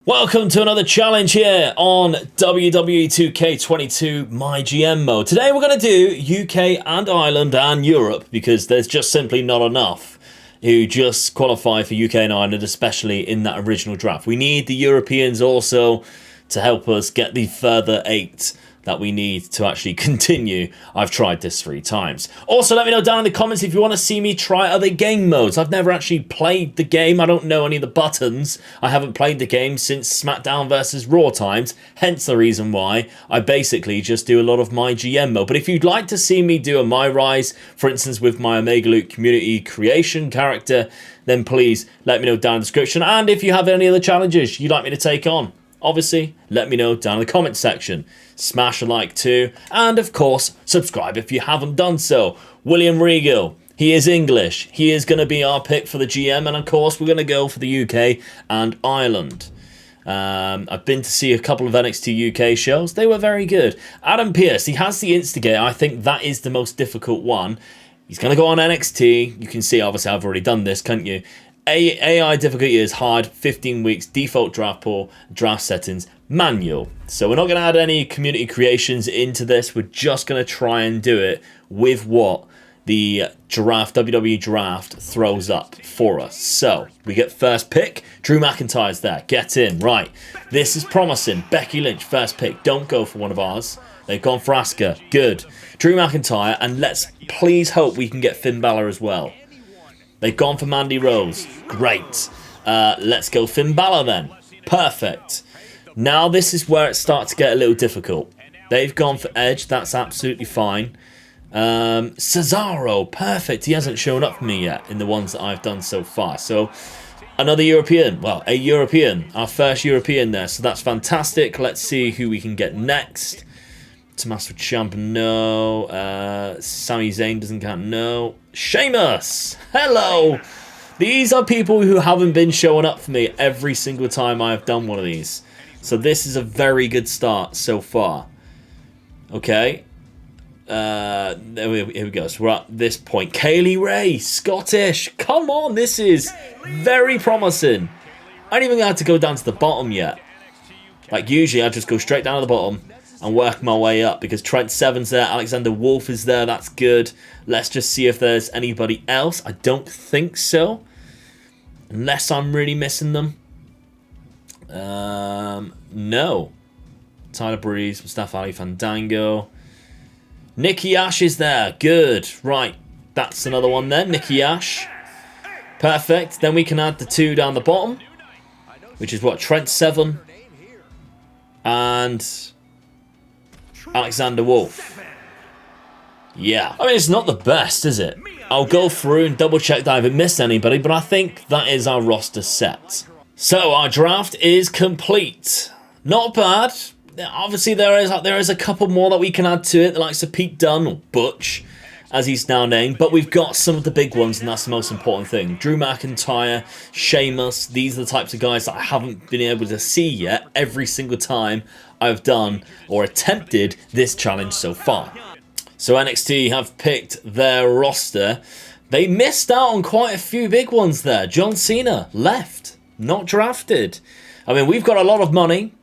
Welcome to another challenge here on WWE 2K22 MyGM mode. Today we're going to do UK and Ireland and Europe because there's just simply not enough who just qualify for UK and Ireland, especially in that original draft. We need the Europeans also to help us get the further 8 that we need to actually continue. I've tried this 3 times. Also, let me know down in the comments if you want to see me try other game modes. I've never actually played the game. I don't know any of the buttons. I haven't played the game since SmackDown versus Raw times, hence the reason why I basically just do a lot of my GM mode. But if you'd like to see me do a My Rise, for instance, with my Omega Luke community creation character, then please let me know down in the description. And if you have any other challenges you'd like me to take on, obviously, let me know down in the comment section. Smash a like too, and of course, subscribe if you haven't done so. William Regal, he is English. He is going to be our pick for the GM, and of course, we're going to go for the UK and Ireland. I've been to see a couple of NXT UK shows. They were very good. Adam Pearce, he has the Instigator. I think that is the most difficult one. He's going to go on NXT. You can see, obviously, I've already done this, can't you? AI difficulty is hard, 15 weeks, default draft pool, draft settings, manual. So we're not going to add any community creations into this. We're just going to try and do it with what the WWE draft throws up for us. So we get first pick. Drew McIntyre's there. Get in. Right. This is promising. Becky Lynch, first pick. Don't go for one of ours. They've gone for Asuka. Good. Drew McIntyre. And let's please hope we can get Finn Balor as well. They've gone for Mandy Rose. Great. Let's go Finn Balor then. Perfect. Now this is where it starts to get a little difficult. They've gone for Edge. That's absolutely fine. Cesaro. Perfect. He hasn't shown up for me yet in the ones that I've done so far. So another European. Well, a European. Our first European there. So that's fantastic. Let's see who we can get next. Tommaso Ciampa, no. Sami Zayn doesn't count, no. Sheamus, hello. These are people who haven't been showing up for me every single time I've done one of these. So this is a very good start so far. Okay. Here we go. So we're at this point. Kaylee Ray, Scottish. Come on, this is very promising. I ain't even had to go down to the bottom yet. Like usually I just go straight down to the bottom and work my way up because Trent Seven's there, Alexander Wolf is there, that's good. Let's just see if there's anybody else. I don't think so. Unless I'm really missing them. No. Tyler Breeze, Mustafa Ali Fandango. Nikki Ash is there, good. Right, that's another one then, Nikki Ash. Perfect, then we can add the 2 down the bottom. Which is what, Trent Seven and Alexander Wolf. Yeah. I mean, it's not the best, is it? I'll go through and double check that I haven't missed anybody, but I think that is our roster set. So, our draft is complete. Not bad. Obviously, there is a couple more that we can add to it, the likes of Pete Dunne, or Butch, as he's now named, but we've got some of the big ones, and that's the most important thing. Drew McIntyre, Sheamus, these are the types of guys that I haven't been able to see yet every single time I've done or attempted this challenge so far. So NXT have picked their roster. They missed out on quite a few big ones there. John Cena left, not drafted. I mean, we've got a lot of money.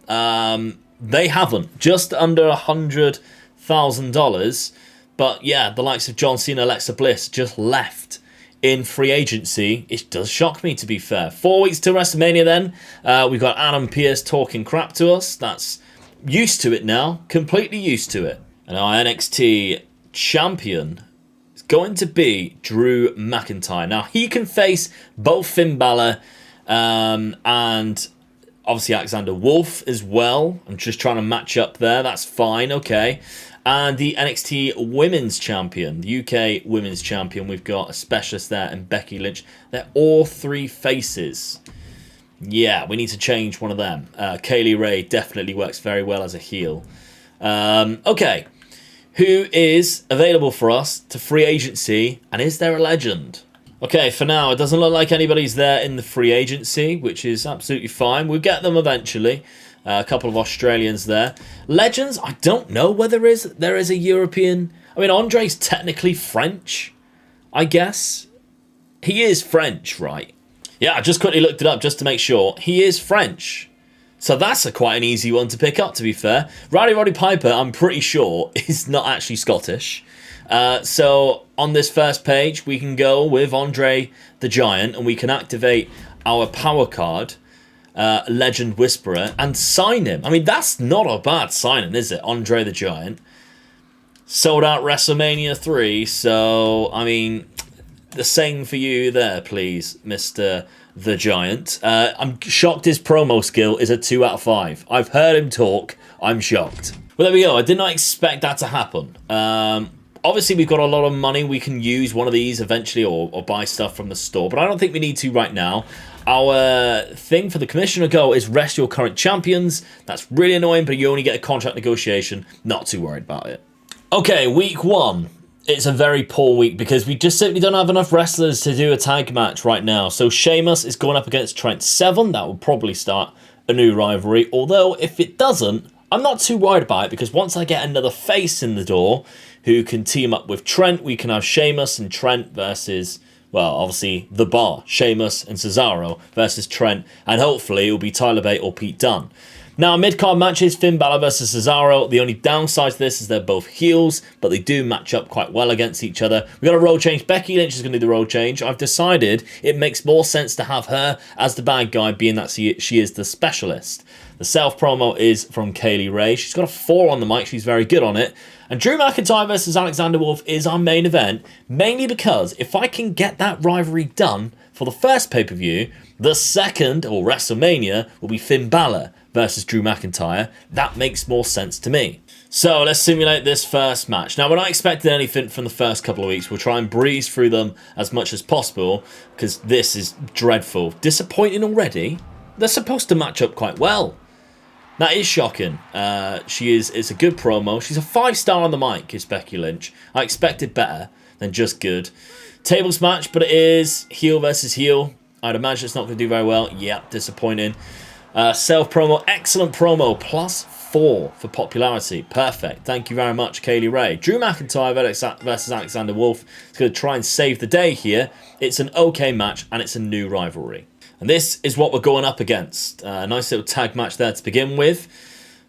They haven't, just under $100,000. But yeah, the likes of John Cena, Alexa Bliss just left in free agency. It does shock me, to be fair. 4 weeks to WrestleMania then. We've got Adam Pearce talking crap to us. That's used to it now. Completely used to it. And our NXT champion is going to be Drew McIntyre. Now, he can face both Finn Balor and obviously Alexander Wolf as well. I'm just trying to match up there. That's fine. Okay. And the NXT Women's Champion, the UK Women's Champion, we've got a specialist there and Becky Lynch. They're all 3 faces. Yeah, we need to change one of them. Kaylee Ray definitely works very well as a heel. Okay, who is available for us to free agency, and is there a legend? Okay, for now, it doesn't look like anybody's there in the free agency, which is absolutely fine. We'll get them eventually. A couple of Australians there. Legends, I don't know whether there is a European. I mean, Andre's technically French, I guess. He is French, right? Yeah, I just quickly looked it up just to make sure. He is French. So that's quite an easy one to pick up, to be fair. Roddy Piper, I'm pretty sure, is not actually Scottish. So on this first page, we can go with Andre the Giant, and we can activate our power card, Legend Whisperer, and sign him. I mean, that's not a bad signing, is it? Andre the Giant. Sold out WrestleMania 3, so, I mean, the same for you there, please, Mr. the Giant. I'm shocked his promo skill is a 2 out of 5. I've heard him talk. I'm shocked. Well, there we go. I did not expect that to happen. Obviously, we've got a lot of money. We can use one of these eventually or buy stuff from the store, but I don't think we need to right now. Our thing for the Commissioner Go is rest your current champions. That's really annoying, but you only get a contract negotiation. Not too worried about it. Okay, week 1. It's a very poor week because we just simply don't have enough wrestlers to do a tag match right now. So Sheamus is going up against Trent Seven. That will probably start a new rivalry. Although, if it doesn't, I'm not too worried about it because once I get another face in the door who can team up with Trent, we can have Sheamus and Trent versus, well, obviously The Bar. Sheamus and Cesaro versus Trent. And hopefully it will be Tyler Bate or Pete Dunne. Now, mid-card matches, Finn Balor versus Cesaro. The only downside to this is they're both heels, but they do match up quite well against each other. We've got a role change. Becky Lynch is going to do the role change. I've decided it makes more sense to have her as the bad guy, being that she is the specialist. The self-promo is from Kaylee Ray. She's got a 4 on the mic. She's very good on it. And Drew McIntyre versus Alexander Wolf is our main event, mainly because if I can get that rivalry done for the first pay-per-view, the second, or WrestleMania, will be Finn Balor versus Drew McIntyre. That makes more sense to me. So let's simulate this first match. Now, we're not expecting anything from the first couple of weeks. We'll try and breeze through them as much as possible because this is dreadful. Disappointing already? They're supposed to match up quite well. That is shocking. It's a good promo. She's a 5-star on the mic, is Becky Lynch. I expected better than just good. Tables match, but it is heel versus heel. I'd imagine it's not going to do very well. Yep, disappointing. Self-promo, excellent promo, +4 for popularity. Perfect. Thank you very much, Kaylee Ray. Drew McIntyre versus Alexander Wolf is going to try and save the day here. It's an okay match, and it's a new rivalry. And this is what we're going up against. A nice little tag match there to begin with.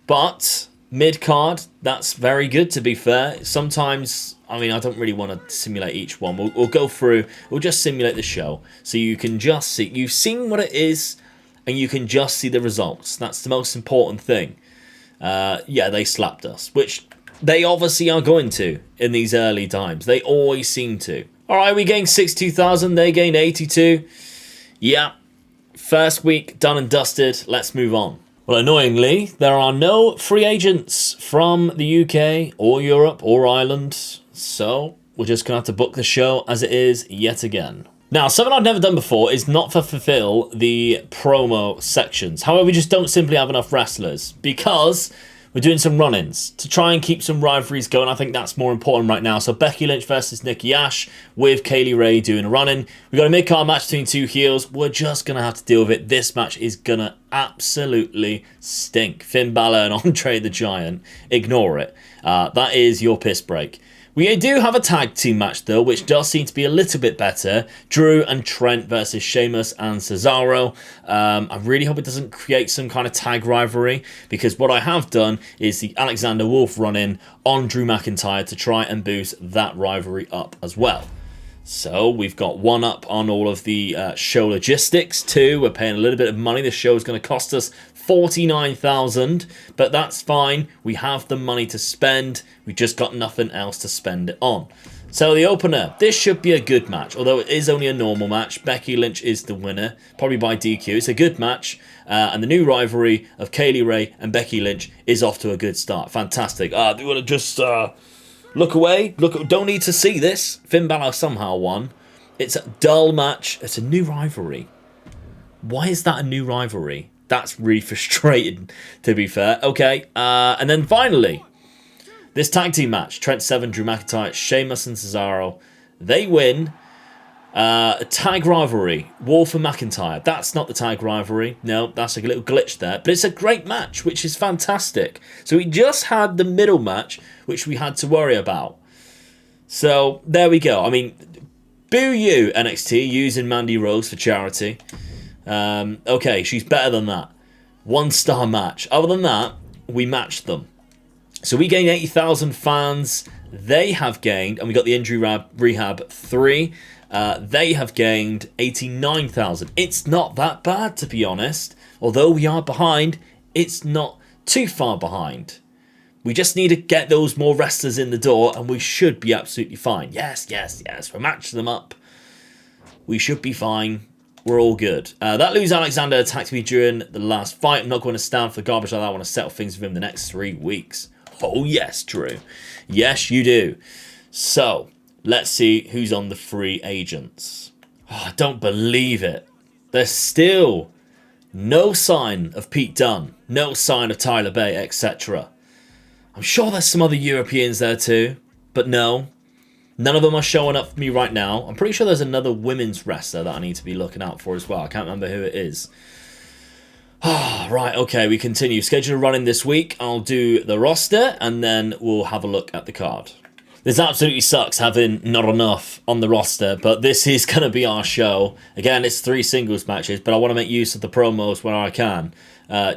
But mid-card, that's very good, to be fair. Sometimes, I mean, I don't really want to simulate each one. We'll go through, we'll just simulate the show. So you can just see, you've seen what it is, and you can just see the results. That's the most important thing. Yeah, they slapped us, which they obviously are going to in these early times. They always seem to. All right, we gained 62,000. They gained 82. Yeah. First week done and dusted. Let's move on. Well, annoyingly, there are no free agents from the UK or Europe or Ireland, so we're just going to have to book the show as it is yet again. Now, something I've never done before is not to fulfill the promo sections. However, we just don't simply have enough wrestlers because we're doing some run-ins to try and keep some rivalries going. I think that's more important right now. So Becky Lynch versus Nikki Ash with Kaylee Ray doing a run-in. We've got a mid-card match between two heels. We're just going to have to deal with it. This match is going to absolutely stink. Finn Balor and Andre the Giant. Ignore it. That is your piss break. We do have a tag team match, though, which does seem to be a little bit better. Drew and Trent versus Sheamus and Cesaro. I really hope it doesn't create some kind of tag rivalry, because what I have done is the Alexander Wolf run-in on Drew McIntyre to try and boost that rivalry up as well. So we've got one up on all of the show logistics. 2, we're paying a little bit of money. This show is going to cost us 49,000, but that's fine. We have the money to spend. We just got nothing else to spend it on. So the opener, this should be a good match, although it is only a normal match. Becky Lynch is the winner, probably by DQ. It's a good match, and the new rivalry of Kaylee Ray and Becky Lynch is off to a good start. Fantastic. Do you want to just look away? Don't need to see this. Finn Balor somehow won. It's a dull match. It's a new rivalry. Why is that a new rivalry? That's really frustrating, to be fair. Okay, and then finally, this tag team match. Trent Seven, Drew McIntyre, Sheamus and Cesaro. They win. A tag rivalry. Wolf and McIntyre. That's not the tag rivalry. No, that's a little glitch there. But it's a great match, which is fantastic. So we just had the middle match, which we had to worry about. So there we go. I mean, boo you, NXT, using Mandy Rose for charity. Okay, she's better than that. 1-star match. Other than that, we matched them. So we gained 80,000 fans. They have gained, and we got the injury rehab 3. They have gained 89,000. It's not that bad, to be honest. Although we are behind, it's not too far behind. We just need to get those more wrestlers in the door, and we should be absolutely fine. Yes. We're matching them up. We should be fine. We're all good. That loser Alexander attacked me during the last fight. I'm not going to stand for garbage like that. I want to settle things with him the next 3 weeks. Oh, yes, Drew. Yes, you do. So, let's see who's on the free agents. Oh, I don't believe it. There's still no sign of Pete Dunne. No sign of Tyler Bate, etc. I'm sure there's some other Europeans there too. But no. None of them are showing up for me right now. I'm pretty sure there's another women's wrestler that I need to be looking out for as well. I can't remember who it is. Right, okay, we continue. Schedule running this week. I'll do the roster, and then we'll have a look at the card. This absolutely sucks having not enough on the roster, but this is going to be our show. Again, it's 3 singles matches, but I want to make use of the promos where I can,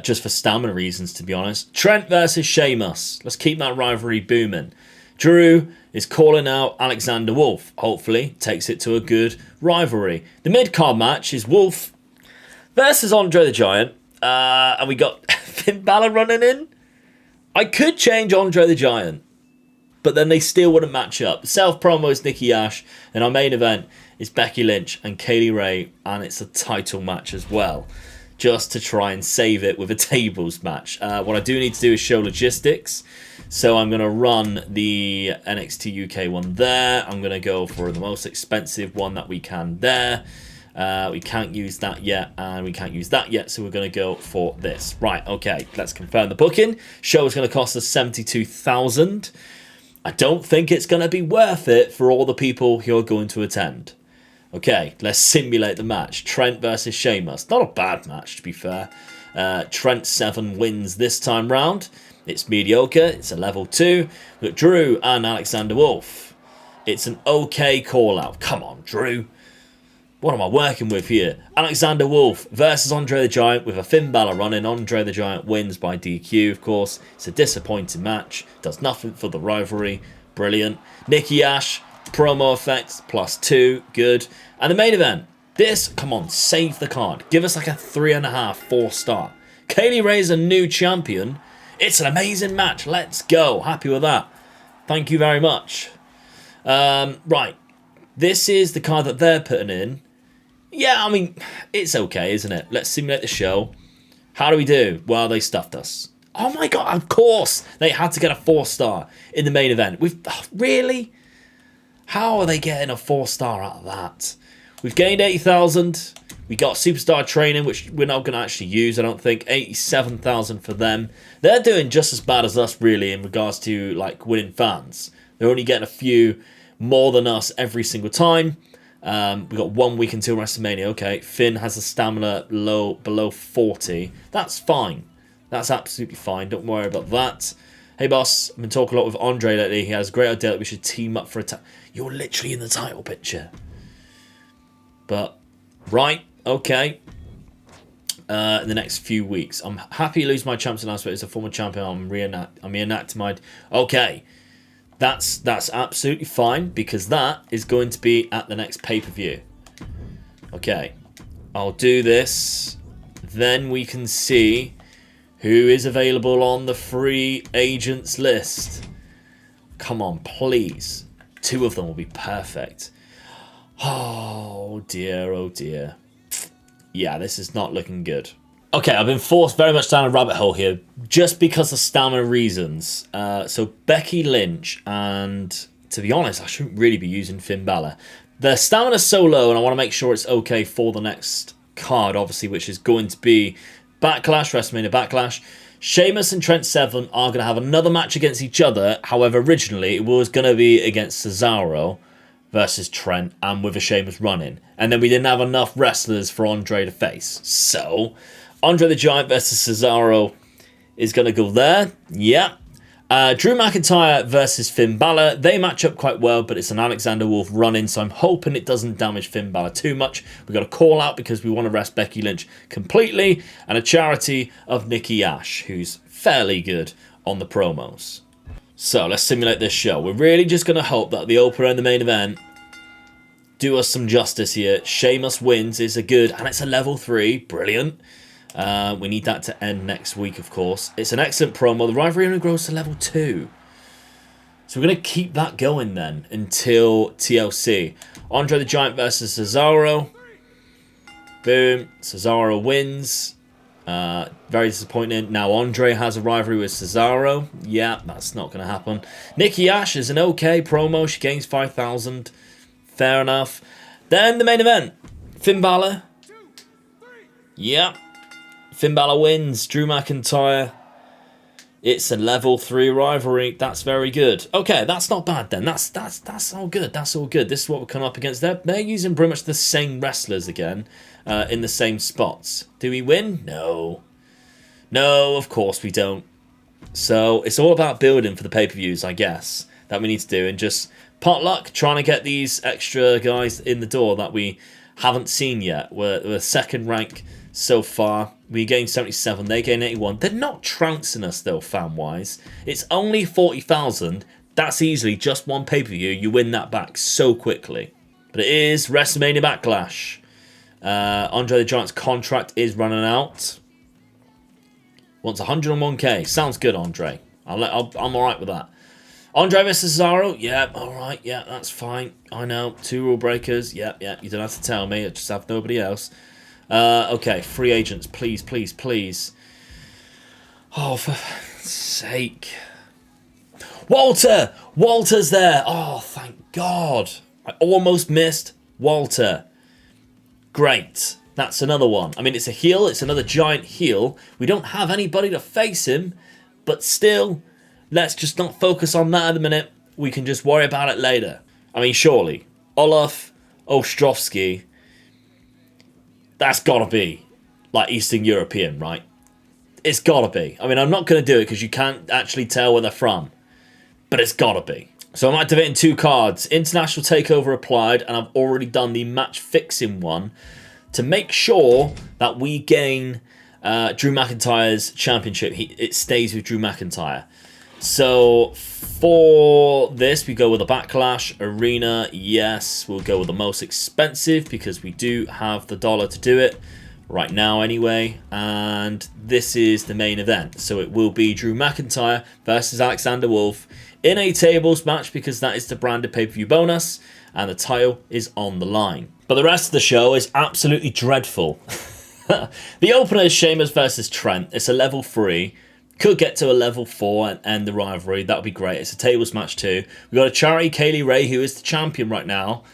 just for stamina reasons, to be honest. Trent versus Sheamus. Let's keep that rivalry booming. Drew is calling out Alexander Wolf. Hopefully, takes it to a good rivalry. The mid-card match is Wolf versus Andre the Giant. And we got Finn Balor running in. I could change Andre the Giant, but then they still wouldn't match up. Self-promo is Nikki Ash, and our main event is Becky Lynch and Kaylee Ray, and it's a title match as well, just to try and save it with a tables match. What I do need to do is show logistics, so I'm going to run the NXT UK one there. I'm going to go for the most expensive one that we can there. We can't use that yet, and we can't use that yet, so we're going to go for this. Right, okay, let's confirm the booking. Show is going to cost us 72,000. I don't think it's going to be worth it for all the people who are going to attend. Okay, let's simulate the match. Trent versus Sheamus. Not a bad match, to be fair. Trent 7 wins this time round. It's mediocre. It's a level 2. We've got Drew and Alexander Wolf. It's an okay call-out. Come on, Drew. What am I working with here? Alexander Wolf versus Andre the Giant with a Finn Balor run-in. Andre the Giant wins by DQ, of course. It's a disappointing match. Does nothing for the rivalry. Brilliant. Nikki Ash, promo effects, +2. Good. And the main event. This, come on, save the card. Give us like a 3.5, 4-star. Kaylee Ray's a new champion. It's an amazing match. Let's go. Happy with that. Thank you very much. Right. This is the card that they're putting in. Yeah, I mean, it's okay, isn't it? Let's simulate the show. How do we do? Well, they stuffed us. Oh my god, of course! They had to get a 4-star in the main event. Really? How are they getting a 4-star out of that? We've gained 80,000. We got superstar training, which we're not going to actually use, I don't think. 87,000 for them. They're doing just as bad as us, really, in regards to, like, winning fans. They're only getting a few more than us every single time. We got 1 week until WrestleMania. Okay, Finn has a stamina below 40. That's fine. That's absolutely fine. Don't worry about that. Hey, boss. I've been talking a lot with Andre lately. He has a great idea that we should team up for a You're literally in the title picture. But, right, okay. In the next few weeks. I'm happy to lose my champion last week as a former champion. I'm reenacting my... Okay. That's absolutely fine, because that is going to be at the next pay-per-view. Okay, I'll do this. Then we can see who is available on the free agents list. Come on, please. 2 of them will be perfect. Oh dear, oh dear. Yeah, this is not looking good. Okay, I've been forced very much down a rabbit hole here, just because of stamina reasons. So Becky Lynch, and to be honest, I shouldn't really be using Finn Balor. The stamina's so low, and I want to make sure it's okay for the next card, obviously, which is going to be Backlash, WrestleMania Backlash. Sheamus and Trent Seven are going to have another match against each other. However, originally, it was going to be against Cesaro versus Trent, and with a Sheamus run-in. And then we didn't have enough wrestlers for Andre to face. So... Andre the Giant versus Cesaro is going to go there. Yeah. Drew McIntyre versus Finn Balor. They match up quite well, but it's an Alexander Wolf run-in, so I'm hoping it doesn't damage Finn Balor too much. We've got a call-out because we want to rest Becky Lynch completely, and a charity of Nikki Ash, who's fairly good on the promos. So let's simulate this show. We're really just going to hope that the opener and the main event do us some justice here. Sheamus wins is a good, and it's a level 3. Brilliant. We need that to end next week, of course. It's an excellent promo. The rivalry only grows to level 2. So we're going to keep that going then until TLC. Andre the Giant versus Cesaro. Boom. Cesaro wins. Very disappointing. Now Andre has a rivalry with Cesaro. Yeah, that's not going to happen. Nikki Ash is an okay promo. She gains 5,000. Fair enough. Then the main event. Finn Balor. Yeah. Finn Balor wins. Drew McIntyre. It's a level 3 rivalry. That's very good. Okay, that's not bad then. That's all good. That's all good. This is what we're coming up against. They're using pretty much the same wrestlers again in the same spots. Do we win? No. No, of course we don't. So it's all about building for the pay-per-views, I guess, that we need to do. And just potluck, trying to get these extra guys in the door that we haven't seen yet. We're second rank so far. We gain 77, they gain 81. They're not trouncing us though, fan-wise. It's only 40,000. That's easily just one pay-per-view. You win that back so quickly. But it is WrestleMania Backlash. Andre the Giant's contract is running out. Wants 101k. Sounds good, Andre. I'm alright with that. Andre versus Cesaro. Yeah, alright. Yeah, that's fine. I know. 2 rule breakers. Yeah. You don't have to tell me. I just have nobody else. Okay, free agents, please, please, please. Oh, for sake. Walter! Walter's there! Oh, thank God. I almost missed Walter. Great. That's another one. I mean, it's a heel. It's another giant heel. We don't have anybody to face him, but still, let's just not focus on that at the minute. We can just worry about it later. I mean, surely, Olaf Ostrovsky, that's gotta be like Eastern European, right? It's gotta be. I mean, I'm not gonna do it because you can't actually tell where they're from, but it's gotta be. So I'm activating 2 cards. International Takeover applied, and I've already done the match fixing one to make sure that we gain Drew McIntyre's championship. It stays with Drew McIntyre. So for this, we go with a Backlash Arena. Yes, we'll go with the most expensive because we do have the dollar to do it right now anyway. And this is the main event. So it will be Drew McIntyre versus Alexander Wolf in a tables match because that is the branded pay-per-view bonus and the title is on the line. But the rest of the show is absolutely dreadful. The opener is Sheamus versus Trent. It's a level 3. Could get to a level 4 and end the rivalry. That would be great. It's a tables match too. We've got a charity, Kaylee Ray, who is the champion right now,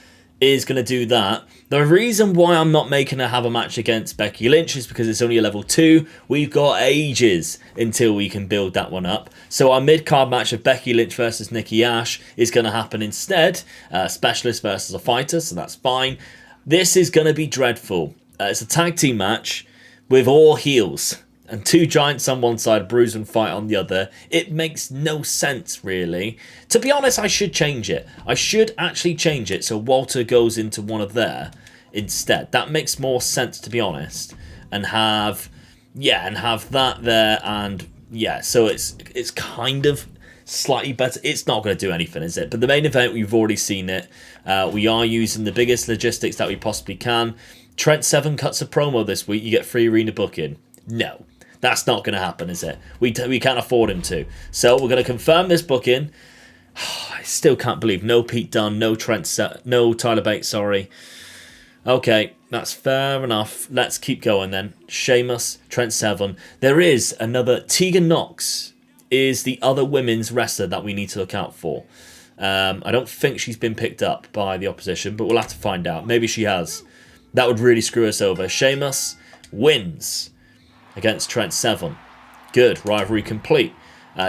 is going to do that. The reason why I'm not making her have a match against Becky Lynch is because it's only a level 2. We've got ages until we can build that one up. So our mid-card match of Becky Lynch versus Nikki Ash is going to happen instead. Specialist versus a fighter, so that's fine. This is going to be dreadful. It's a tag team match with all heels. And 2 giants on one side, Bruise and Fight on the other. It makes no sense, really. To be honest, I should change it. I should actually change it so Walter goes into one of there instead. That makes more sense, to be honest. And have that there, and yeah, so it's kind of slightly better. It's not going to do anything, is it? But the main event, we've already seen it. We are using the biggest logistics that we possibly can. Trent 7 cuts a promo this week. You get free arena booking. No. That's not going to happen, is it? We can't afford him to. So we're going to confirm this booking. I still can't believe no Pete Dunne, no Tyler Bates, sorry. Okay, that's fair enough. Let's keep going then. Sheamus, Trent 7. There is another. Tegan Knox is the other women's wrestler that we need to look out for. I don't think she's been picked up by the opposition, but we'll have to find out. Maybe she has. That would really screw us over. Sheamus wins against Trent 7. Good. Rivalry complete.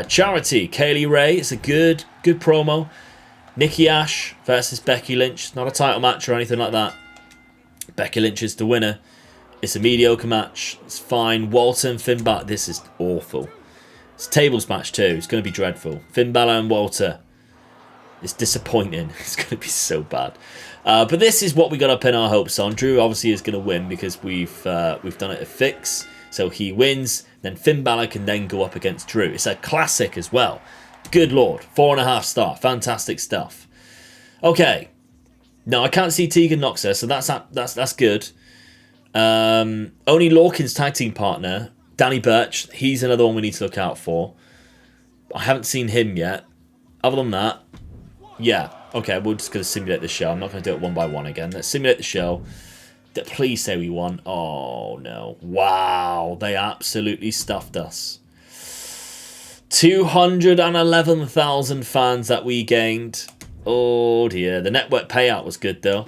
Charity. Kaylee Ray. It's a good promo. Nikki Ash versus Becky Lynch. Not a title match or anything like that. Becky Lynch is the winner. It's a mediocre match. It's fine. Walter and Finn Balor. This is awful. It's a tables match too. It's going to be dreadful. Finn Balor and Walter. It's disappointing. It's going to be so bad. But this is what we got to pin our hopes on. Drew obviously is going to win because we've done it a fix. So he wins. Then Finn Balor can then go up against Drew. It's a classic as well. Good Lord. 4.5 star. Fantastic stuff. Okay. No, I can't see Tegan Knox there, so that's good. Only Lorcan's tag team partner, Danny Burch, he's another one we need to look out for. I haven't seen him yet. Other than that, yeah. Okay, we're just going to simulate the show. I'm not going to do it one by one again. Let's simulate the show. Please say we won. Oh, no. Wow, they absolutely stuffed us. 211,000 fans that we gained. Oh, dear. The network payout was good, though.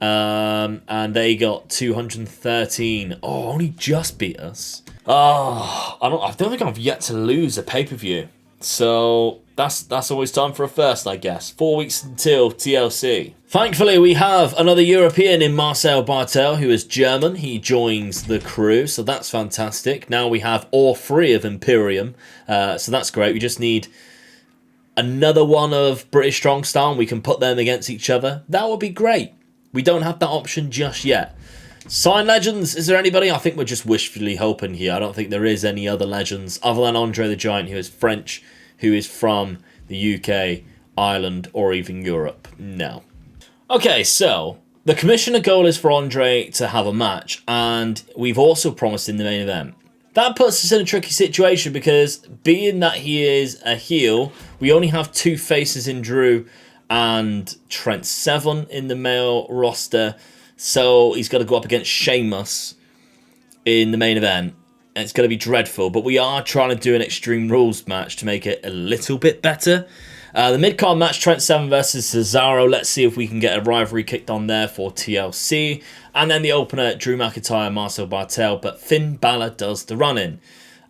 And they got 213. Oh, only just beat us. Oh, I don't think I've yet to lose a pay-per-view. So that's always time for a first, I guess. 4 weeks until TLC. Thankfully, we have another European in Marcel Bartel, who is German. He joins the crew, so that's fantastic. Now we have all three of Imperium, so that's great. We just need another one of British Strong Style, and we can put them against each other. That would be great. We don't have that option just yet. Sign legends, is there anybody? I think we're just wishfully hoping here. I don't think there is any other legends other than Andre the Giant, who is French, who is from the UK, Ireland, or even Europe. No. Okay, so the commissioner goal is for Andre to have a match, and we've also promised in the main event. That puts us in a tricky situation because being that he is a heel, we only have two faces in Drew and Trent Seven in the male roster. So he's got to go up against Sheamus in the main event. And it's going to be dreadful. But we are trying to do an Extreme Rules match to make it a little bit better. The mid-card match, Trent Seven versus Cesaro. Let's see if we can get a rivalry kicked on there for TLC. And then the opener, Drew McIntyre, Marcel Bartel. But Finn Balor does the run-in.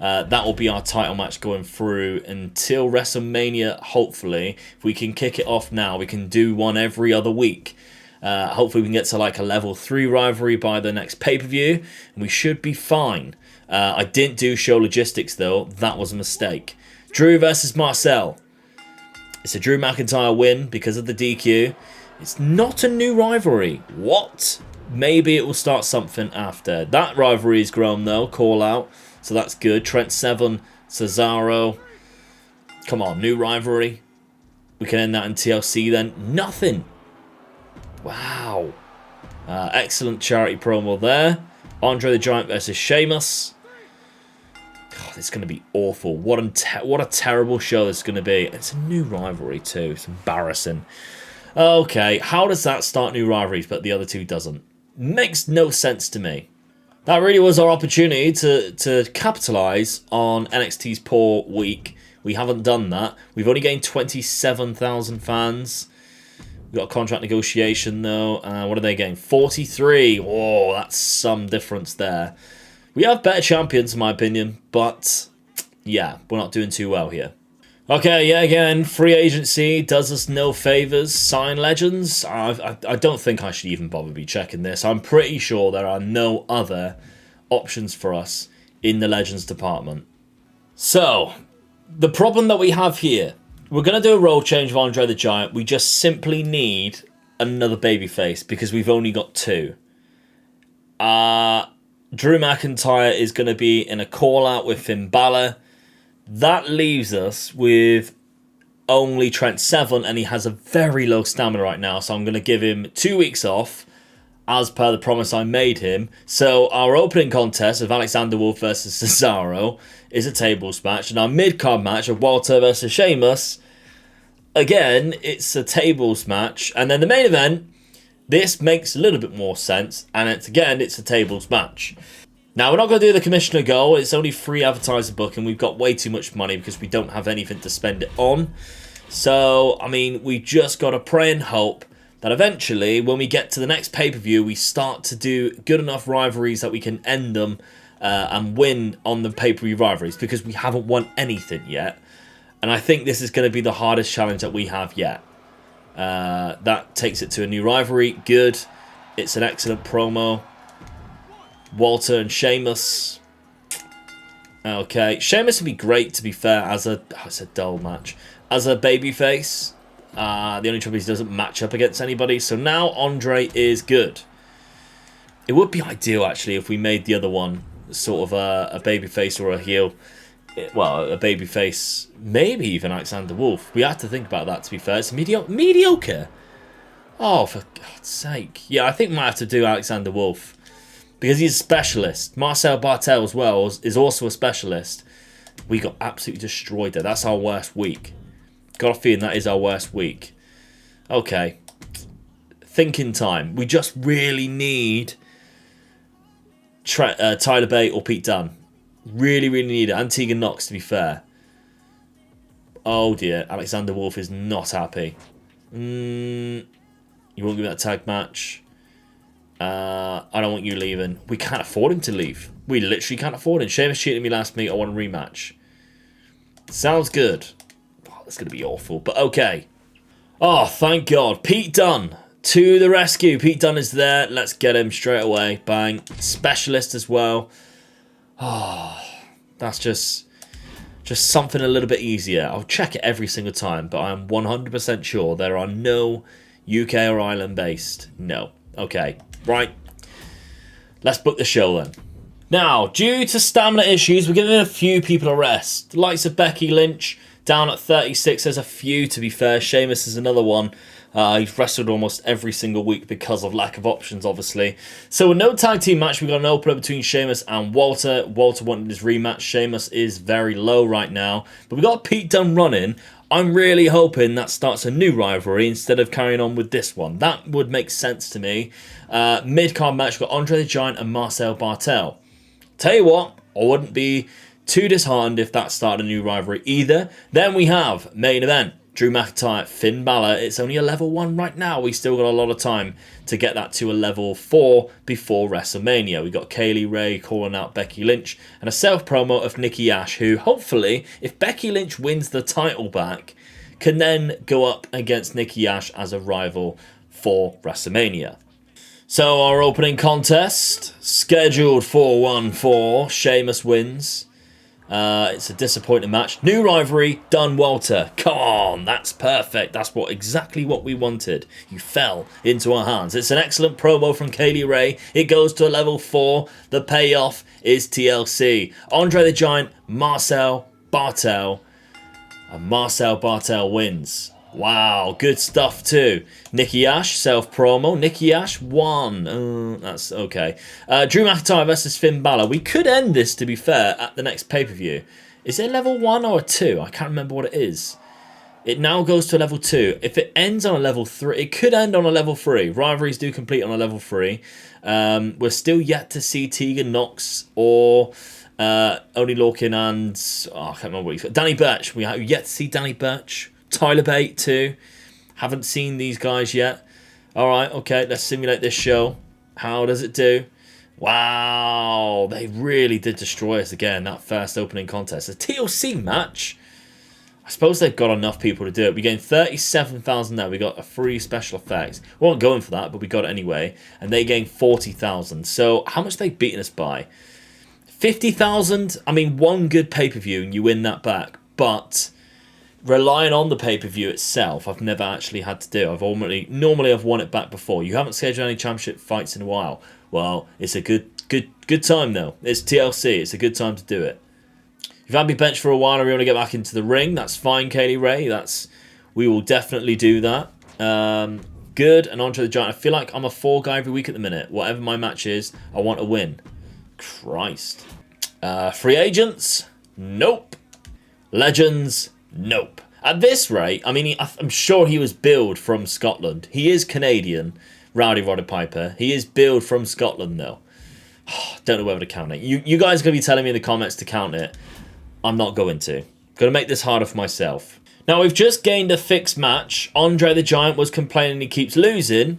That will be our title match going through until WrestleMania, hopefully. If we can kick it off now, we can do one every other week. Hopefully we can get to like a level 3 rivalry by the next pay-per-view, and we should be fine. I didn't do show logistics, though. That was a mistake. Drew versus Marcel. It's a Drew McIntyre win because of the DQ. It's not a new rivalry. What? Maybe it will start something after. That rivalry is grown, though. Call out. So that's good. Trent Seven, Cesaro. Come on, new rivalry. We can end that in TLC then. Nothing. Wow. Excellent charity promo there. Andre the Giant versus Sheamus. God, it's going to be awful. What a terrible show this is going to be. It's a new rivalry too. It's embarrassing. Okay, how does that start new rivalries but the other two doesn't? Makes no sense to me. That really was our opportunity to capitalise on NXT's poor week. We haven't done that. We've only gained 27,000 fans. We've got a contract negotiation, though. What are they getting? 43. Whoa, that's some difference there. We have better champions, in my opinion. But, yeah, we're not doing too well here. Okay, yeah, again, free agency does us no favours. Sign legends. I don't think I should even bother be checking this. I'm pretty sure there are no other options for us in the legends department. So, the problem that we have here, we're going to do a role change of Andre the Giant. We just simply need another babyface because we've only got two. Drew McIntyre is going to be in a call-out with Finn Balor. That leaves us with only Trent Seven, and he has a very low stamina right now, so I'm going to give him 2 weeks off, as per the promise I made him. So our opening contest of Alexander Wolf versus Cesaro is a tables match, and our mid-card match of Walter versus Sheamus, again, it's a tables match. And then the main event, this makes a little bit more sense, and it's a tables match. Now, we're not going to do the commissioner goal. It's only free advertiser booking. We've got way too much money because we don't have anything to spend it on. So, I mean, we just got to pray and hope that eventually, when we get to the next pay-per-view, we start to do good enough rivalries that we can end them and win on the pay-per-view rivalries, because we haven't won anything yet. And I think this is going to be the hardest challenge that we have yet. That takes it to a new rivalry. Good. It's an excellent promo. Walter and Sheamus. Okay, Sheamus would be great, to be fair, as a... Oh, it's a dull match. As a babyface. The only trouble is he doesn't match up against anybody. So now Andre is good. It would be ideal, actually, if we made the other one sort of a babyface or a heel. Well, a babyface, maybe even Alexander Wolf. We have to think about that, to be fair. It's mediocre. Oh, for God's sake. Yeah, I think we might have to do Alexander Wolf. Because he's a specialist. Marcel Bartel as well is also a specialist. We got absolutely destroyed there. That's our worst week. Got a feeling that is our worst week. Okay. Thinking time. We just really need Tyler Bate or Pete Dunne. Really, really need it. Antigua Knox, to be fair. Oh dear. Alexander Wolf is not happy. You won't give me that tag match. I don't want you leaving. We can't afford him to leave. We literally can't afford him. Sheamus cheated me last week. I want a rematch. Sounds good. Oh, that's going to be awful, but okay. Oh, thank God. Pete Dunne to the rescue. Pete Dunne is there. Let's get him straight away. Bang. Specialist as well. Oh, that's just something a little bit easier. I'll check it every single time, but I'm 100% sure there are no UK or Ireland based. No. Okay. Right, let's book the show then. Now, due to stamina issues, we're giving a few people a rest. The likes of Becky Lynch, down at 36. There's a few, to be fair. Sheamus is another one. He's wrestled almost every single week because of lack of options, obviously. So with no tag team match, we've got an opener between Sheamus and Walter. Walter wanted his rematch. Sheamus is very low right now. But we've got Pete Dunne running. I'm really hoping that starts a new rivalry instead of carrying on with this one. That would make sense to me. Mid-card match, we've got Andre the Giant and Marcel Bartel. Tell you what, I wouldn't be too disheartened if that started a new rivalry either. Then we have main event. Drew McIntyre, Finn Balor. It's only a level 1 right now. We still got a lot of time to get that to a level 4 before WrestleMania. We got Kaylee Ray calling out Becky Lynch and a self-promo of Nikki Ash, who hopefully, if Becky Lynch wins the title back, can then go up against Nikki Ash as a rival for WrestleMania. So our opening contest, scheduled for 1-4, Sheamus wins. It's a disappointing match. New rivalry, Dunne Walter. Come on, that's perfect. That's exactly what we wanted. You fell into our hands. It's an excellent promo from Kaylee Ray. It goes to a level 4. The payoff is TLC. Andre the Giant, Marcel Bartel. And Marcel Bartel wins. Wow, good stuff too. Nikki Ash, self-promo. Nikki Ash won. That's okay. Drew McIntyre versus Finn Balor. We could end this, to be fair, at the next pay-per-view. Is it a level 1 or a 2? I can't remember what it is. It now goes to a level 2. If it ends on a level 3, it could end on a level 3. Rivalries do complete on a level 3. We're still yet to see Tegan Knox or Oney Lorcan and... I can't remember what he's got. Danny Burch. We have yet to see Danny Burch. Tyler Bate too. Haven't seen these guys yet. Alright, okay, let's simulate this show. How does it do? Wow, they really did destroy us again, that first opening contest. A TLC match? I suppose they've got enough people to do it. We gained 37,000 now. We got a free special effects. We weren't going for that, but we got it anyway. And they gained 40,000. So how much have they beaten us by? 50,000? I mean, one good pay-per-view and you win that back. But... relying on the pay-per-view itself, I've never actually had to do. Normally I've won it back before. You haven't scheduled any championship fights in a while. Well, it's a good time though. It's TLC. It's a good time to do it. You've had me bench for a while and we want to get back into the ring. That's fine, Kaylee Ray. We will definitely do that. Good. And Andre the Giant. I feel like I'm a 4 guy every week at the minute. Whatever my match is, I want to win. Christ. Free agents? Nope. Legends? Nope. At this rate, I mean, I'm sure he was billed from Scotland. He is Canadian, Rowdy Roddy Piper. He is billed from Scotland, though. Don't know whether to count it. You guys are going to be telling me in the comments to count it. I'm not going to. Going to make this harder for myself. Now, we've just gained a fixed match. Andre the Giant was complaining he keeps losing.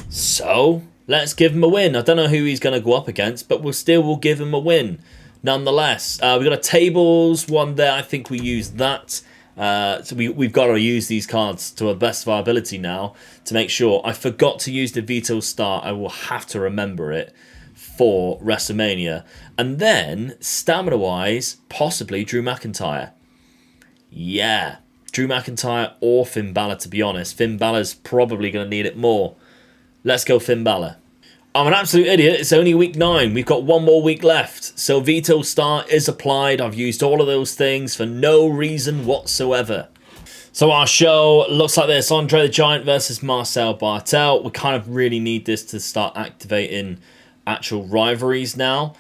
So, let's give him a win. I don't know who he's going to go up against, but we'll give him a win. Nonetheless, we've got a tables one there. I think we use that. So we've got to use these cards to the best of our ability now to make sure. I forgot to use the Veto Star. I will have to remember it. for WrestleMania. And then, stamina-wise, possibly Drew McIntyre. Yeah, Drew McIntyre or Finn Balor, to be honest. Finn Balor's probably going to need it more. Let's go Finn Balor. I'm an absolute idiot. It's only week 9. We've got one more week left. So Veto Star is applied. I've used all of those things for no reason whatsoever. So our show looks like this. Andre the Giant versus Marcel Bartel. We kind of really need this to start activating actual rivalries now.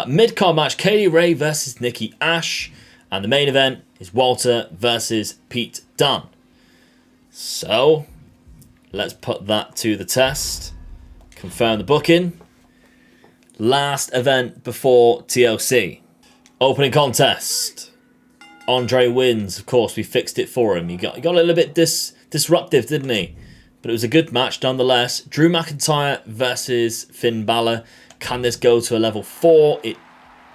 Mid-card match, Kaylee Ray versus Nikki Ash. And the main event is Walter versus Pete Dunne. So, let's put that to the test. Confirm the booking. Last event before TLC. Opening contest. Andre wins. Of course, we fixed it for him. He got a little bit disruptive, didn't he? But it was a good match nonetheless. Drew McIntyre versus Finn Balor. Can this go to a level 4? It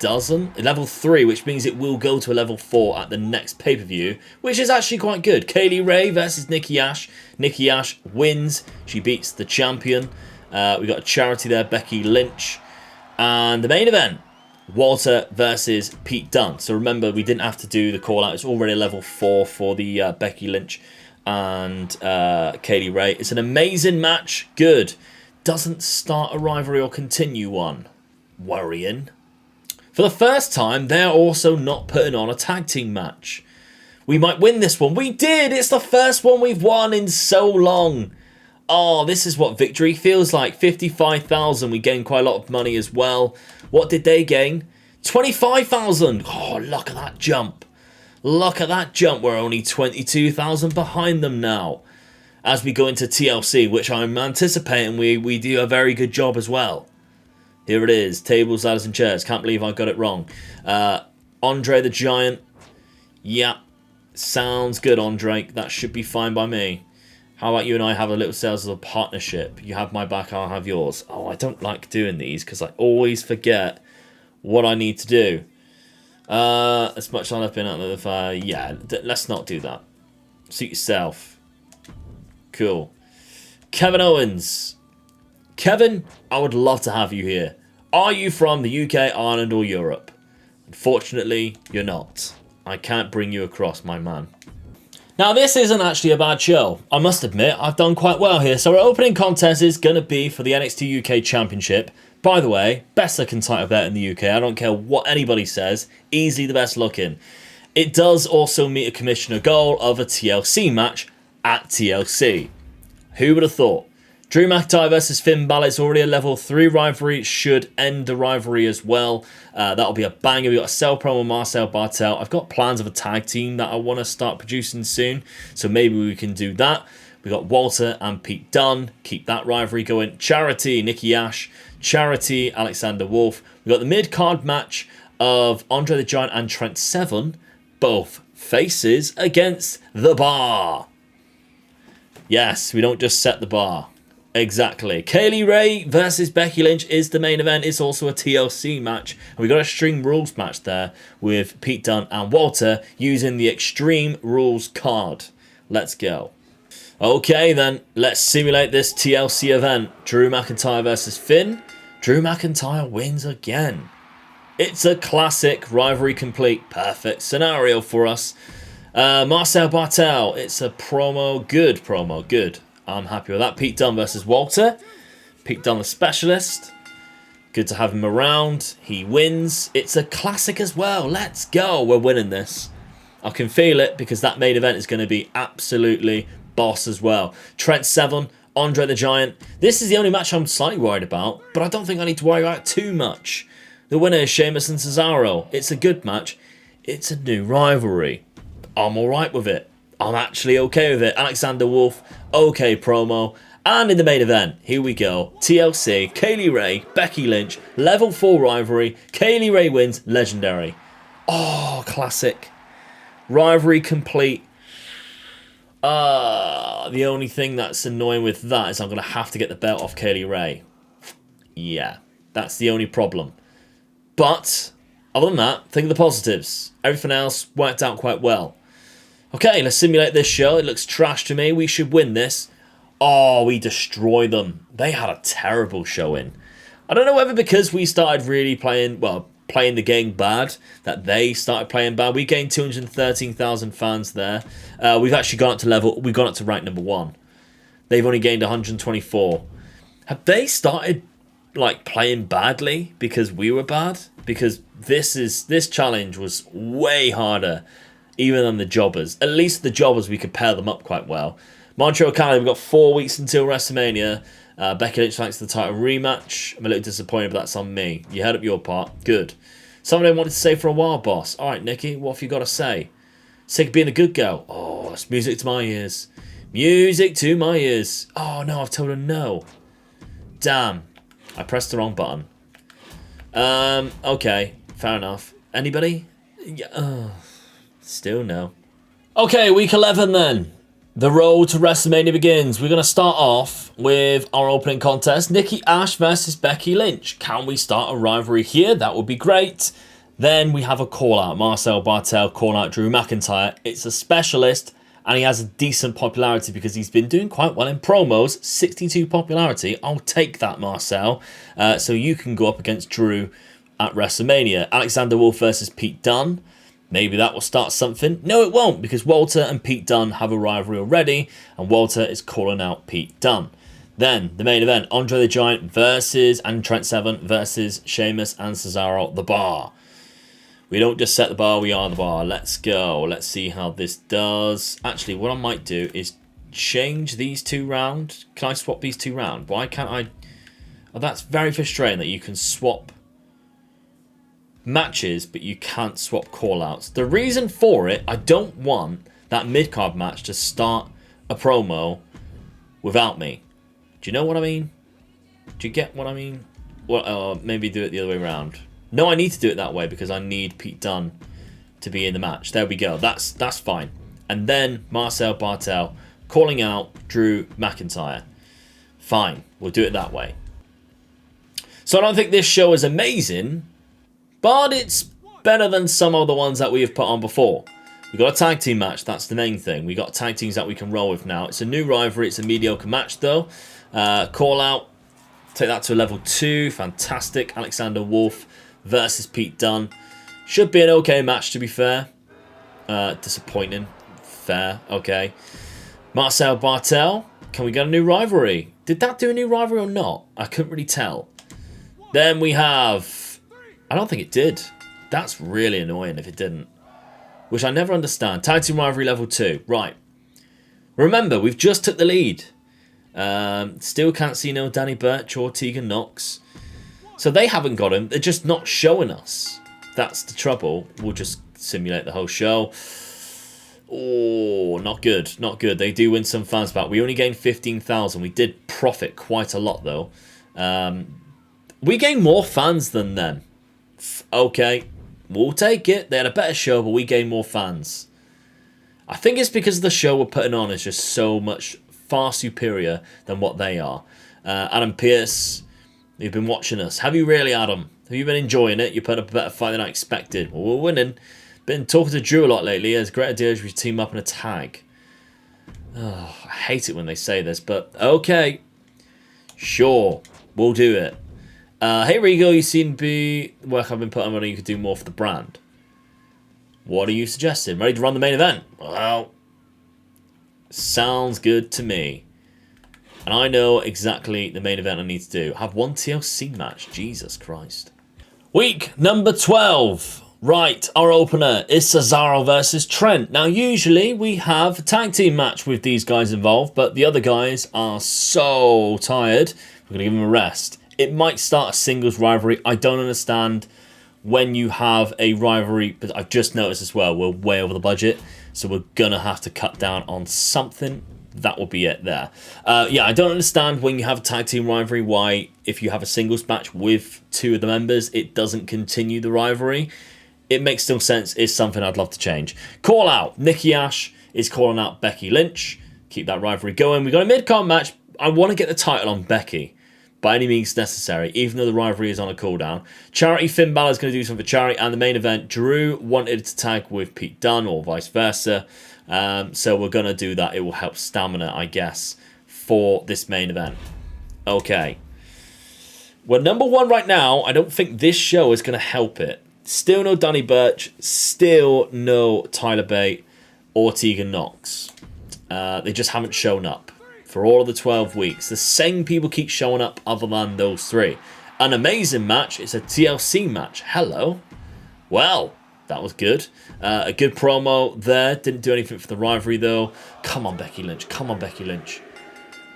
doesn't. A level 3, which means it will go to a level 4 at the next pay-per-view, which is actually quite good. Kaylee Ray versus Nikki Ash. Nikki Ash wins. She beats the champion. We got a charity there, Becky Lynch. And the main event, Walter versus Pete Dunne. So remember, we didn't have to do the call out. It's already a level 4 for the Becky Lynch and Kaylee Ray. It's an amazing match. Good. Doesn't start a rivalry or continue one. Worrying. For the first time, they're also not putting on a tag team match. We might win this one. We did! It's the first one we've won in so long. Oh, this is what victory feels like. 55,000. We gained quite a lot of money as well. What did they gain? 25,000. Oh, look at that jump. Look at that jump. We're only 22,000 behind them now. As we go into TLC, which I'm anticipating we do a very good job as well. Here it is. Tables, ladders, and chairs. Can't believe I got it wrong. Andre the Giant. Yeah. Sounds good, Andre. That should be fine by me. How about you and I have a little sales of a partnership? You have my back, I'll have yours. Oh, I don't like doing these because I always forget what I need to do. As much as I've been out there, yeah, let's not do that. Suit yourself. Cool. Kevin Owens. Kevin, I would love to have you here. Are you from the UK, Ireland, or Europe? Unfortunately, you're not. I can't bring you across, my man. Now, this isn't actually a bad show. I must admit, I've done quite well here. So our opening contest is going to be for the NXT UK Championship. By the way, best looking title belt in the UK. I don't care what anybody says. Easily the best looking. It does also meet a commissioner goal of a TLC match at TLC. Who would have thought? Drew McIntyre versus Finn Balor is already a level 3 rivalry. Should end the rivalry as well. That'll be a banger. We've got a sell promo Marcel Bartel. I've got plans of a tag team that I want to start producing soon. So maybe we can do that. We've got Walter and Pete Dunne. Keep that rivalry going. Charity, Nikki Ash. Charity, Alexander Wolf. We've got the mid-card match of Andre the Giant and Trent Seven. Both faces against the Bar. Yes, we don't just set the bar. Exactly. Kaylee Ray versus Becky Lynch is the main event. It's also a TLC match. And we got a Extreme Rules match there with Pete Dunne and Walter using the Extreme Rules card. Let's go. Okay then, let's simulate this TLC event. Drew McIntyre versus Finn. Drew McIntyre wins again. It's a classic rivalry complete. Perfect scenario for us. Marcel Bartel. It's a promo. Good promo. Good. I'm happy with that. Pete Dunne versus Walter. Pete Dunne, the specialist. Good to have him around. He wins. It's a classic as well. Let's go. We're winning this. I can feel it because that main event is going to be absolutely boss as well. Trent Seven, Andre the Giant. This is the only match I'm slightly worried about, but I don't think I need to worry about it too much. The winner is Sheamus and Cesaro. It's a good match. It's a new rivalry. I'm alright with it. I'm actually okay with it. Alexander Wolf, okay promo. And in the main event, here we go. TLC, Kaylee Ray, Becky Lynch, level 4 rivalry. Kaylee Ray wins, legendary. Oh, classic. Rivalry complete. The only thing that's annoying with that is I'm going to have to get the belt off Kaylee Ray. Yeah, that's the only problem. But, other than that, think of the positives. Everything else worked out quite well. Okay, let's simulate this show. It looks trash to me. We should win this. Oh, we destroy them. They had a terrible showing. I don't know whether because we started really playing the game bad, that they started playing bad. We gained 213,000 fans there. We've actually gone up to rank number 1. They've only gained 124. Have they started like playing badly because we were bad? Because this challenge was way harder even than the jobbers. At least the jobbers, we could pair them up quite well. Montreal, Canada, we've got 4 weeks until WrestleMania. Becky Lynch thanks to the title rematch. I'm a little disappointed, but that's on me. You heard up your part. Good. Something I wanted to say for a while, boss. All right, Nikki, what have you got to say? Sick of being a good girl. Oh, it's music to my ears. Music to my ears. Oh, no, I've told her no. Damn. I pressed the wrong button. Okay. Fair enough. Anybody? Yeah. Still no. Okay, week 11 then. The road to WrestleMania begins. We're going to start off with our opening contest. Nikki Ash versus Becky Lynch. Can we start a rivalry here? That would be great. Then we have a call-out. Marcel Bartel call-out Drew McIntyre. It's a specialist, and he has a decent popularity because he's been doing quite well in promos. 62 popularity. I'll take that, Marcel. So you can go up against Drew at WrestleMania. Alexander Wolf versus Pete Dunne. Maybe that will start something. No, it won't, because Walter and Pete Dunne have a rivalry already, and Walter is calling out Pete Dunne. Then, the main event, Andre the Giant and Trent Seven versus Sheamus and Cesaro, the Bar. We don't just set the bar, we are the bar. Let's go. Let's see how this does. Actually, what I might do is change these 2 round. Can I swap these 2 round? Why can't I? Oh, that's very frustrating that you can swap matches, but you can't swap call-outs. The reason for it, I don't want that mid-card match to start a promo without me. Do you know what I mean? Do you get what I mean? Well, maybe do it the other way around. No, I need to do it that way because I need Pete Dunne to be in the match. There we go. That's fine. And then Marcel Bartel calling out Drew McIntyre. Fine. We'll do it that way. So I don't think this show is amazing, but it's better than some of the ones that we have put on before. We've got a tag team match. That's the main thing. We've got tag teams that we can roll with now. It's a new rivalry. It's a mediocre match, though. Call out. Take that to a level 2. Fantastic. Alexander Wolf versus Pete Dunne. Should be an okay match, to be fair. Disappointing. Fair. Okay. Marcel Bartel. Can we get a new rivalry? Did that do a new rivalry or not? I couldn't really tell. Then we have... I don't think it did. That's really annoying if it didn't. Which I never understand. Tag team rivalry level 2. Right. Remember, we've just took the lead. Still can't see no Danny Burch or Tegan Knox. So they haven't got him. They're just not showing us. That's the trouble. We'll just simulate the whole show. Oh, not good. Not good. They do win some fans back. We only gained 15,000. We did profit quite a lot, though. We gained more fans than them. Okay, we'll take it. They had a better show, but we gained more fans. I think it's because the show we're putting on is just so much far superior than what they are. Adam Pearce, you've been watching us. Have you really, Adam? Have you been enjoying it? You put up a better fight than I expected. Well, we're winning. Been talking to Drew a lot lately. It's a great idea if we team up in a tag. Oh, I hate it when they say this, but okay. Sure, we'll do it. Hey Regal, you seem to be work I've been putting on. You could do more for the brand. What are you suggesting? Ready to run the main event? Well, sounds good to me. And I know exactly the main event I need to do. Have one TLC match. Jesus Christ. Week number 12. Right, our opener is Cesaro versus Trent. Now, usually we have a tag team match with these guys involved, but the other guys are so tired. We're going to give them a rest. It might start a singles rivalry. I don't understand when you have a rivalry, but I've just noticed as well, we're way over the budget, so we're going to have to cut down on something. That will be it there. Yeah, I don't understand when you have a tag team rivalry, why if you have a singles match with 2 of the members, it doesn't continue the rivalry. It makes still sense. It's something I'd love to change. Call out. Nikki Ash is calling out Becky Lynch. Keep that rivalry going. We got a mid-card match. I want to get the title on Becky by any means necessary, even though the rivalry is on a cooldown. Charity, Finn Balor's going to do something for Charity. And the main event, Drew wanted to tag with Pete Dunne or vice versa. So we're going to do that. It will help stamina, I guess, for this main event. Okay. We're number 1 right now. I don't think this show is going to help it. Still no Danny Burch. Still no Tyler Bate or Tegan Knox. They just haven't shown up for all of the 12 weeks. The same people keep showing up other than those 3. An amazing match. It's a TLC match. Hello. Well, that was good. A good promo there. Didn't do anything for the rivalry, though. Come on, Becky Lynch. Come on, Becky Lynch.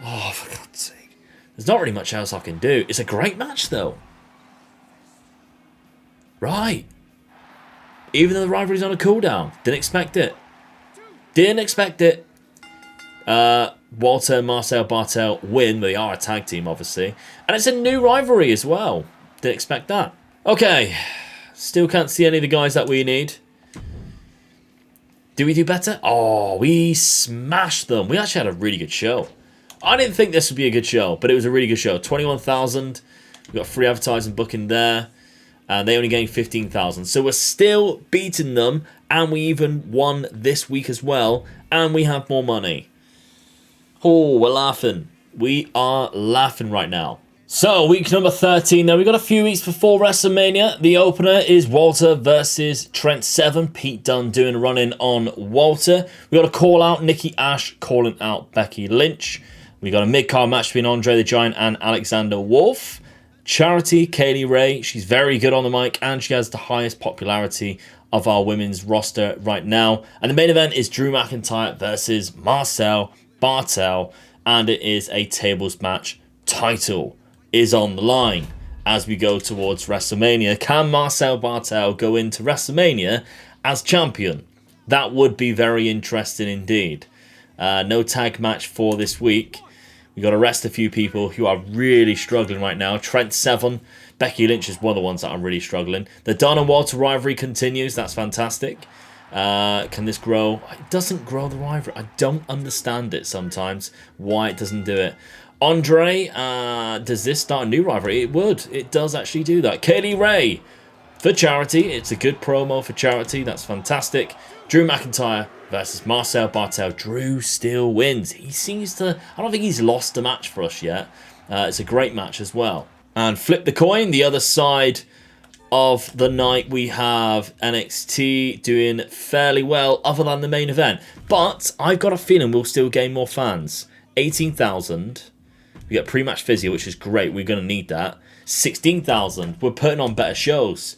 Oh, for God's sake. There's not really much else I can do. It's a great match, though. Right. Even though the rivalry's on a cooldown. Didn't expect it. Didn't expect it. Walter and Marcel Bartel win. They are a tag team, obviously. And it's a new rivalry as well. Didn't expect that. Okay. Still can't see any of the guys that we need. Do we do better? Oh, we smashed them. We actually had a really good show. I didn't think this would be a good show, but it was a really good show. 21,000. We got free advertising booking there. And they only gained 15,000. So we're still beating them. And we even won this week as well. And we have more money. Oh, we're laughing. We are laughing right now. So, week number 13. Now, we've got a few weeks before WrestleMania. The opener is Walter versus Trent Seven. Pete Dunne doing a run-in on Walter. We got a call-out. Nikki Ash calling out Becky Lynch. We got a mid-card match between Andre the Giant and Alexander Wolf. Charity, Kaylee Ray. She's very good on the mic, and she has the highest popularity of our women's roster right now. And the main event is Drew McIntyre versus Marcel Bartel, and it is a tables match. Title is on the line as we go towards WrestleMania. Can Marcel Bartel go into WrestleMania as champion? That would be very interesting indeed. No tag match for this week. We got to rest a few people who are really struggling right now. Trent Seven, Becky Lynch is one of the ones that are really struggling. The Dunne and Walter rivalry continues. That's fantastic. Can this grow? It doesn't grow the rivalry. I don't understand it sometimes, why it doesn't do it. Andre, does this start a new rivalry? It would. It does actually do that. Kaylee Ray for Charity. It's a good promo for Charity. That's fantastic. Drew McIntyre versus Marcel Bartel. Drew still wins. He seems to... I don't think he's lost a match for us yet. It's a great match as well. And flip the coin. The other side of the night, we have NXT doing fairly well other than the main event. But I've got a feeling we'll still gain more fans. 18,000. We get pre-match physio, which is great. We're going to need that. 16,000. We're putting on better shows.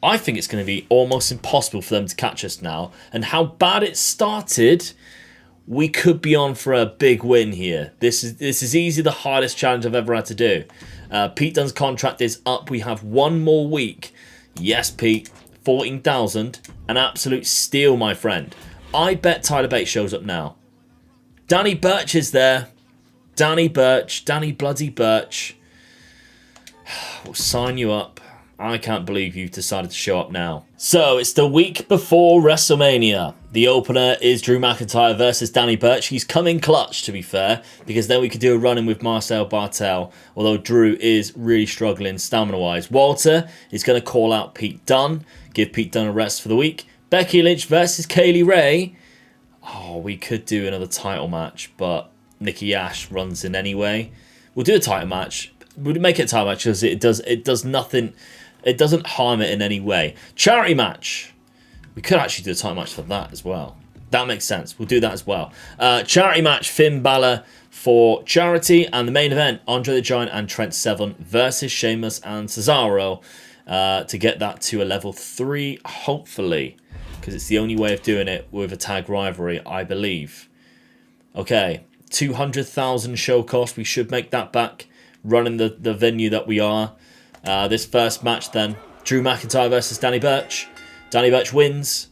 I think it's going to be almost impossible for them to catch us now. And how bad it started, we could be on for a big win here. This is easily the hardest challenge I've ever had to do. Pete Dunne's contract is up. We have one more week. Yes, Pete. 14,000. An absolute steal, my friend. I bet Tyler Bate shows up now. Danny Burch is there. Danny Burch. Danny bloody Burch. We'll sign you up. I can't believe you've decided to show up now. So, it's the week before WrestleMania. The opener is Drew McIntyre versus Danny Burch. He's come in clutch, to be fair, because then we could do a run-in with Marcel Bartel, although Drew is really struggling stamina-wise. Walter is going to call out Pete Dunne, give Pete Dunne a rest for the week. Becky Lynch versus Kaylee Ray. Oh, we could do another title match, but Nikki Ash runs in anyway. We'll do a title match. We'll make it a title match because it does nothing... It doesn't harm it in any way. Charity match. We could actually do a title match for that as well. That makes sense. We'll do that as well. Charity match. Finn Balor for Charity. And the main event, Andre the Giant and Trent Seven versus Sheamus and Cesaro. To get that to a level 3, hopefully. Because it's the only way of doing it with a tag rivalry, I believe. Okay. 200,000 show cost. We should make that back. Running the venue that we are. This first match then, Drew McIntyre versus Danny Burch. Danny Burch wins.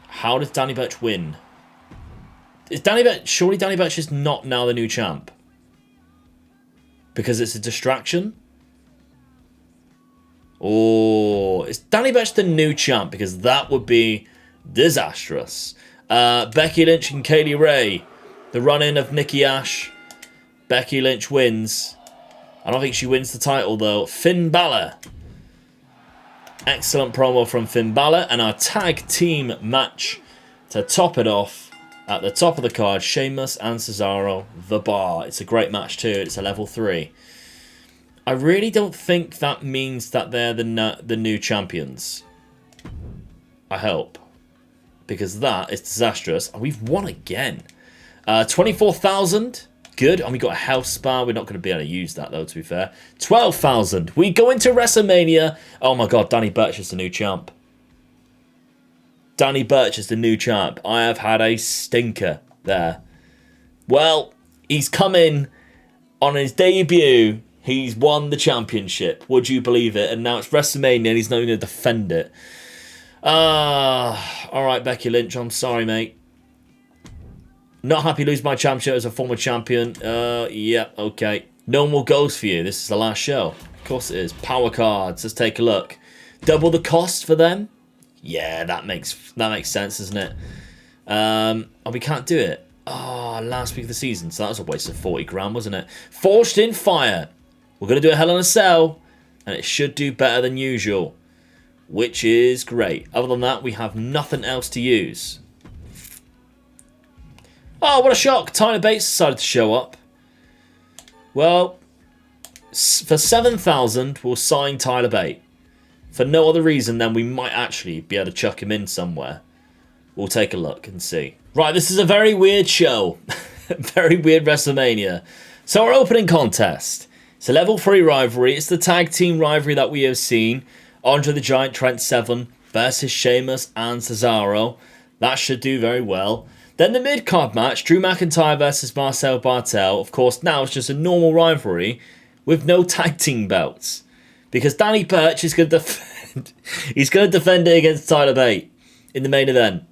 How does Danny Burch win? Surely Danny Burch is not now the new champ. Because it's a distraction? Oh, is Danny Burch the new champ? Because that would be disastrous. Becky Lynch and Kaylee Ray. The run-in of Nikki Ash. Becky Lynch wins. I don't think she wins the title, though. Finn Balor. Excellent promo from Finn Balor. And our tag team match to top it off. At the top of the card, Sheamus and Cesaro, The Bar. It's a great match, too. It's a level 3. I really don't think that means that they're the new champions. I hope. Because that is disastrous. And we've won again. 24,000. Good. And we got a health spa. We're not going to be able to use that, though, to be fair. 12,000. We go into WrestleMania. Oh, my God. Danny Burch is the new champ. Danny Burch is the new champ. I have had a stinker there. Well, he's come in on his debut. He's won the championship. Would you believe it? And now it's WrestleMania and he's not even going to defend it. Alright, Becky Lynch. I'm sorry, mate. Not happy to lose my championship as a former champion. Yeah, okay. No more goals for you. This is the last show. Of course it is. Power cards. Let's take a look. Double the cost for them? Yeah, that makes sense, doesn't it? Oh, we can't do it. Oh, last week of the season. So that was a waste of 40 grand, wasn't it? Forged in Fire. We're going to do a Hell in a Cell. And it should do better than usual. Which is great. Other than that, we have nothing else to use. Oh, what a shock. Tyler Bates decided to show up. Well, for 7,000, we'll sign Tyler Bates. For no other reason than we might actually be able to chuck him in somewhere. We'll take a look and see. Right, this is a very weird show. Very weird WrestleMania. So our opening contest. It's a level 3 rivalry. It's the tag team rivalry that we have seen. Andre the Giant, Trent Seven versus Sheamus and Cesaro. That should do very well. Then the mid-card match, Drew McIntyre versus Marcel Bartel. Of course, now it's just a normal rivalry with no tag team belts. Because Danny Burch is going to defend. He's going to defend it against Tyler Bate in the main event.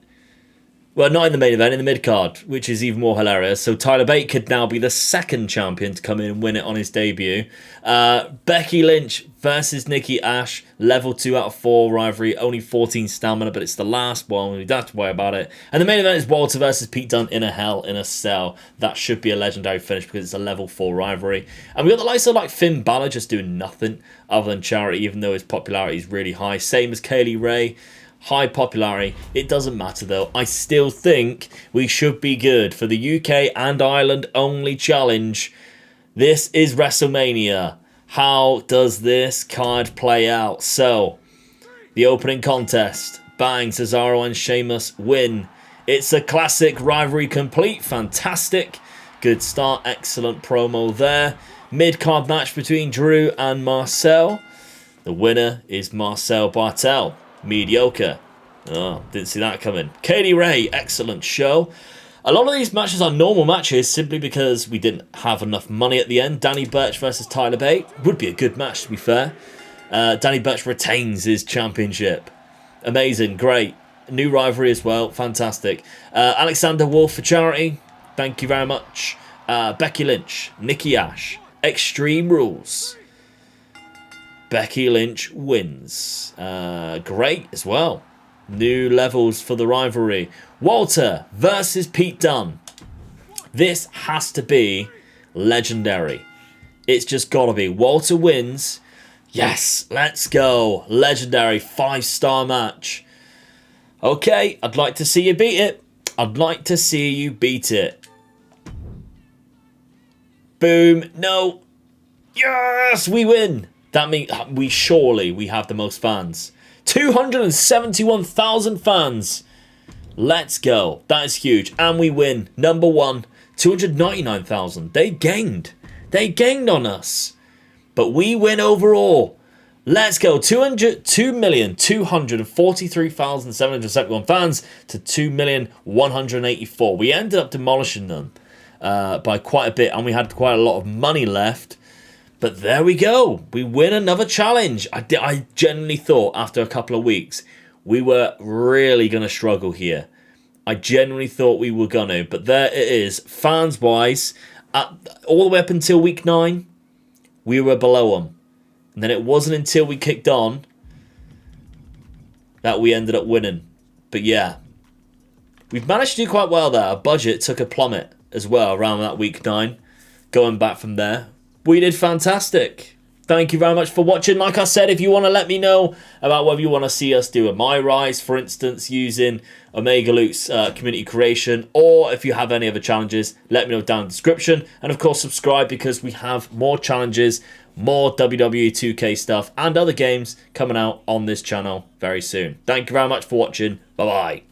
Well, not in the main event, in the mid-card, which is even more hilarious. So Tyler Bate could now be the second champion to come in and win it on his debut. Becky Lynch versus Nikki Ash, level 2 out of 4 rivalry, only 14 stamina, but it's the last one. We don't have to worry about it. And the main event is Walter versus Pete Dunne in a Hell in a Cell. That should be a legendary finish because it's a level 4 rivalry. And we got the likes of like Finn Balor just doing nothing other than charity, even though his popularity is really high. Same as Kaylee Ray. High popularity. It doesn't matter though. I still think we should be good for the UK and Ireland only challenge. This is WrestleMania. How does this card play out? So, the opening contest. Bang, Cesaro and Sheamus win. It's a classic rivalry complete. Fantastic. Good start. Excellent promo there. Mid-card match between Drew and Marcel. The winner is Marcel Bartel. Mediocre. Oh, didn't see that coming. Katie Ray, excellent show. A lot of these matches are normal matches simply because we didn't have enough money at the end. Danny Burch versus Tyler Bate would be a good match, to be fair. Danny Burch retains his championship. Amazing, great. New rivalry as well, fantastic. Alexander Wolf for charity. Thank you very much. Becky Lynch, Nikki Ash, Extreme Rules. Becky Lynch wins. Great as well. New levels for the rivalry. Walter versus Pete Dunne. This has to be legendary. It's just got to be. Walter wins. Yes, let's go. Legendary 5-star match. Okay, I'd like to see you beat it. I'd like to see you beat it. Boom. No. Yes, we win. That means we have the most fans. 271,000 fans. Let's go. That is huge. And we win. Number 1, 299,000. They gained. They gained on us. But we win overall. Let's go. 2,243,771 fans to 2,184,000. We ended up demolishing them by quite a bit. And we had quite a lot of money left. But there we go. We win another challenge. I genuinely thought after a couple of weeks we were really going to struggle here. I genuinely thought we were going to. But there it is. Fans-wise, all the way up until week 9, we were below them. And then it wasn't until we kicked on that we ended up winning. But yeah, we've managed to do quite well there. Our budget took a plummet as well around that week 9. Going back from there. We did fantastic. Thank you very much for watching. Like I said, if you want to let me know about whether you want to see us do a My Rise, for instance, using Omega Luke's community creation, or if you have any other challenges, let me know down in the description. And of course, subscribe, because we have more challenges, more WWE 2K stuff, and other games coming out on this channel very soon. Thank you very much for watching. Bye-bye.